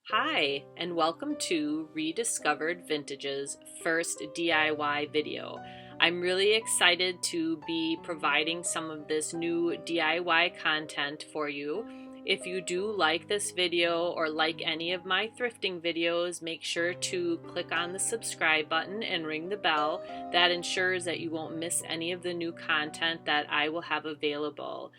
Hi, and welcome to Rediscovered Vintage's first DIY video. I'm really excited to be providing some of this new DIY content for you. If you do like this video or like any of my thrifting videos, make sure to click on the subscribe button and ring the bell. That ensures that you won't miss any of the new content that I will have available.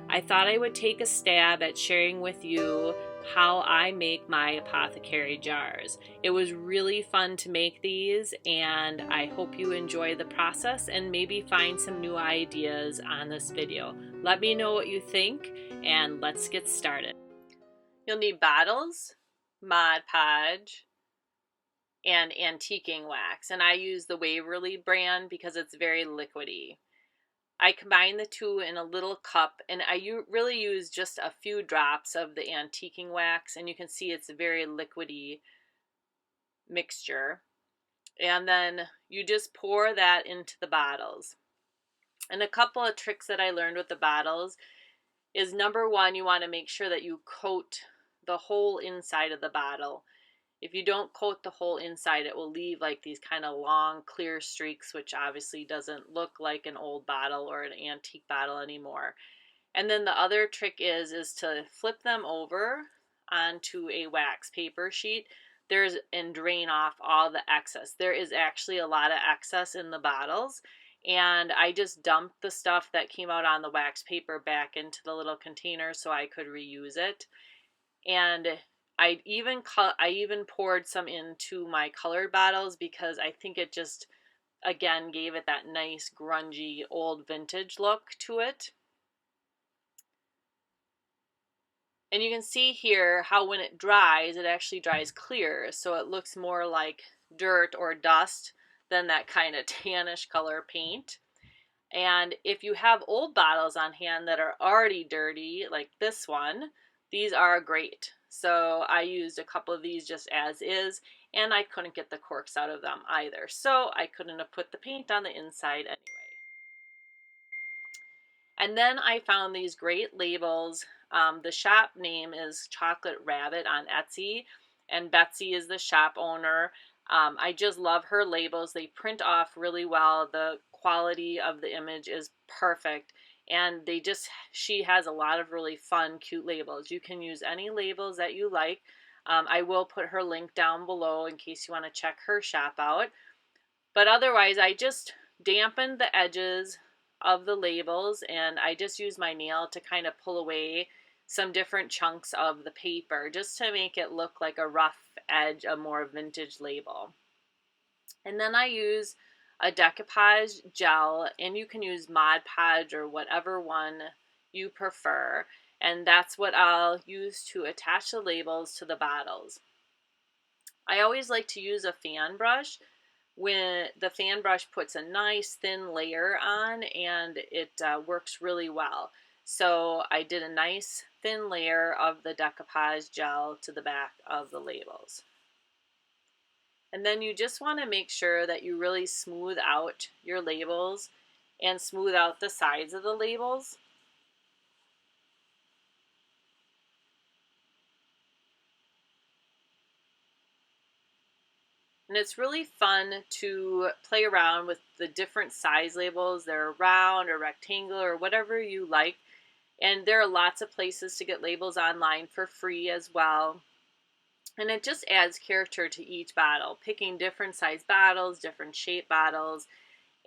I thought I would take a stab at sharing with you how I make my apothecary jars. It was really fun to make these, and I hope you enjoy the process and maybe find some new ideas on this video. Let me know what you think, and let's get started. You'll need bottles, Mod Podge, and antiquing wax, and I use the Waverly brand because it's very liquidy. I combine the two in a little cup, and I really use just a few drops of the antiquing wax, and you can see it's a very liquidy mixture. And then you just pour that into the bottles. And a couple of tricks that I learned with the bottles is, number one, you want to make sure that you coat the whole inside of the bottle. If you don't coat the whole inside, it will leave like these kind of long clear streaks, which obviously doesn't look like an old bottle or an antique bottle anymore. And then the other trick is to flip them over onto a wax paper sheet. And drain off all the excess. There is actually a lot of excess in the bottles, and I just dumped the stuff that came out on the wax paper back into the little container so I could reuse it. And I even poured some into my colored bottles because I think it just, again, gave it that nice grungy old vintage look to it. And you can see here how when it dries, it actually dries clear, so it looks more like dirt or dust than that kind of tannish color paint. And if you have old bottles on hand that are already dirty, like this one, these are great. So I used a couple of these just as is, and I couldn't get the corks out of them either. So I couldn't have put the paint on the inside anyway. And then I found these great labels. The shop name is Chocolate Rabbit on Etsy, and Betsy is the shop owner. I just love her labels. They print off really well. The quality of the image is perfect, and she has a lot of really fun, cute labels. You can use any labels that you like. I will put her link down below in case you want to check her shop out. But otherwise, I just dampened the edges of the labels, and I just use my nail to kind of pull away some different chunks of the paper just to make it look like a rough edge, a more vintage label. And then I use a decoupage gel, and you can use Mod Podge or whatever one you prefer, and that's what I'll use to attach the labels to the bottles. I always like to use a fan brush. When the fan brush puts a nice thin layer on, and it works really well. So I did a nice thin layer of the decoupage gel to the back of the labels. And then you just want to make sure that you really smooth out your labels and smooth out the sides of the labels. And it's really fun to play around with the different size labels. They're round or rectangular or whatever you like. And there are lots of places to get labels online for free as well. And it just adds character to each bottle, picking different size bottles, different shape bottles,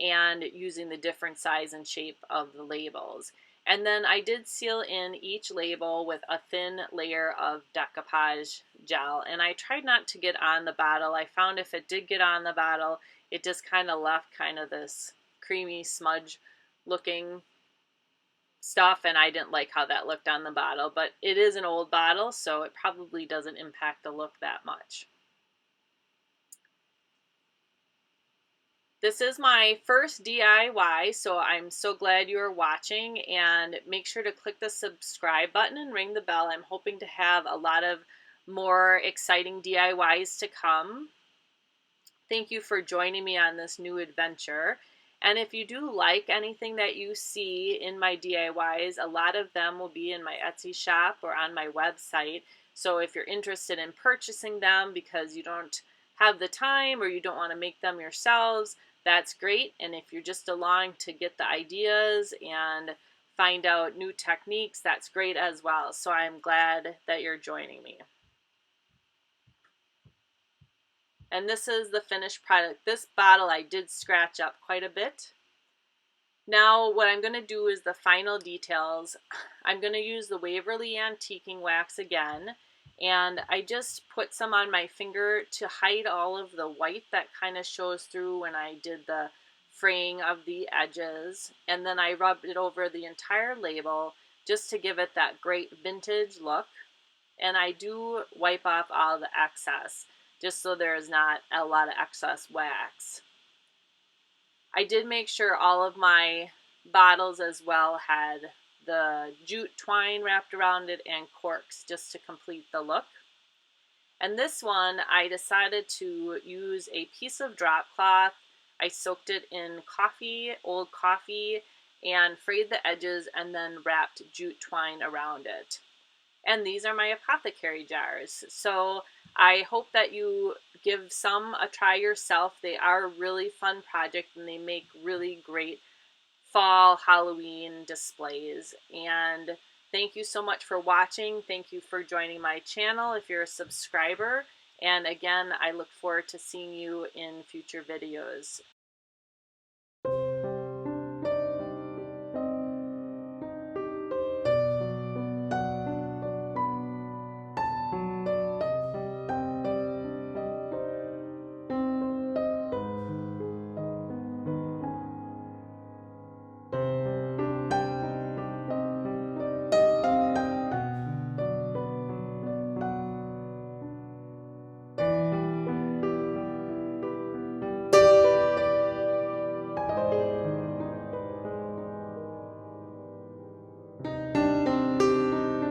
and using the different size and shape of the labels. And then I did seal in each label with a thin layer of decoupage gel, and I tried not to get on the bottle. I found if it did get on the bottle, it just kind of left kind of this creamy smudge looking stuff, and I didn't like how that looked on the bottle. But it is an old bottle, so it probably doesn't impact the look that much. This is my first DIY, so I'm so glad you are watching, and make sure to click the subscribe button and ring the bell. I'm hoping to have a lot of more exciting DIYs to come. Thank you for joining me on this new adventure. And if you do like anything that you see in my DIYs, a lot of them will be in my Etsy shop or on my website. So if you're interested in purchasing them because you don't have the time or you don't want to make them yourselves, that's great. And if you're just along to get the ideas and find out new techniques, that's great as well. So I'm glad that you're joining me. And this is the finished product. This bottle I did scratch up quite a bit. Now what I'm going to do is the final details. I'm going to use the Waverly Antiquing Wax again, and I just put some on my finger to hide all of the white that kind of shows through when I did the fraying of the edges, and then I rubbed it over the entire label just to give it that great vintage look. And I do wipe off all the excess just so there's not a lot of excess wax. I did make sure all of my bottles as well had the jute twine wrapped around it and corks just to complete the look. And this one, I decided to use a piece of drop cloth. I soaked it in coffee, old coffee, and frayed the edges and then wrapped jute twine around it. And these are my Apothecary jars. So I hope that you give some a try yourself. They are a really fun project and they make really great fall Halloween displays. And thank you so much for watching. Thank you for joining my channel if you're a subscriber. And again, I look forward to seeing you in future videos.